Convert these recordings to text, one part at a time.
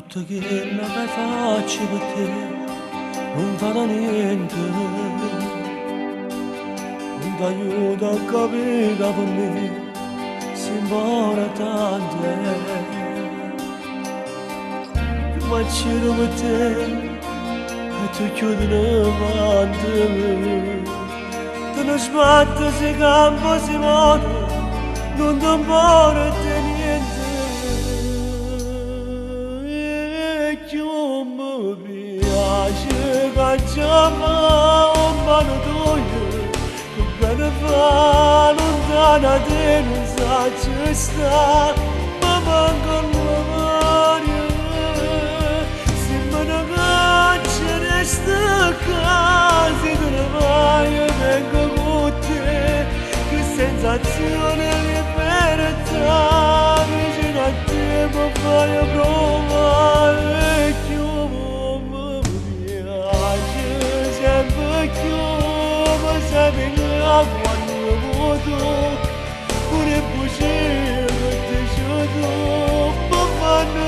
tutto quello che faccio per te non vale niente, non ti aiuta a capire che per me si impara tanto. Io faccio per te e tu chiudi davanti, te ne sbatte, si campa, si muore, non ti impara te niente. Mi piace cacciare un mano tuo, che bene fa lontana te non sa ci sta, ma manca la memoria. Se me ne caccia resta casa, te ne vai e vengo con te, che sensazione libertà, vicino a te mi fai provare. Quando voto pure bugie ti giudo ma fanno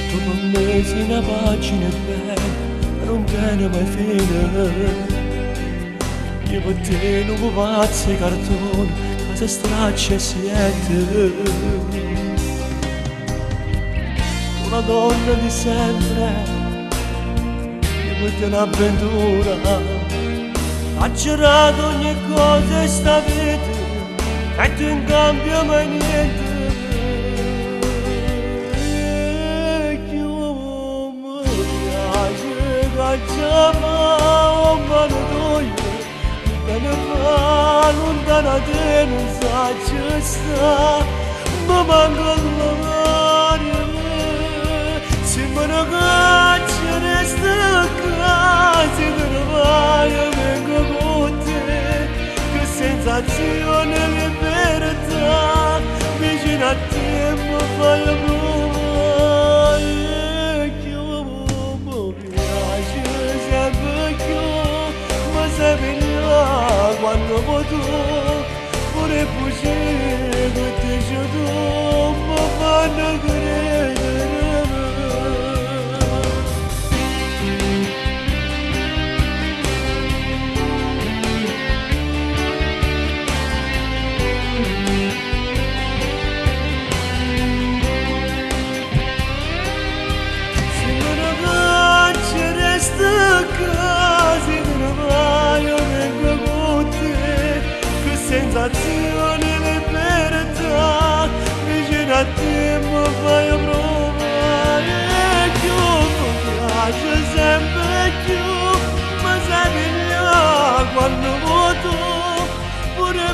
tu per me sei una pagina bella, non tiene mai fine. Io per te non mi faccio i cartoni, ma se straccia e siete. Una donna di sempre, io per te un'avventura. Ha girato ogni cosa e sta vita, e tu in cambio mai niente. Cacciava un mano tuo, che ne fa lontana te non sa ci sta, ma manca la memoria. Se me ne caccia resta casa, te ne vai e vengo con te, che sensazione libertà, vicino a te mi fai provare. Quando voto pure bugie che ti giudo mi fanno credere. Se me ne caccia resta casa, te ne vai e vengo con te, che sensazione libertà, vicino a te mi fai provare. Più mi piace sempre più, ma sai là quando voto pure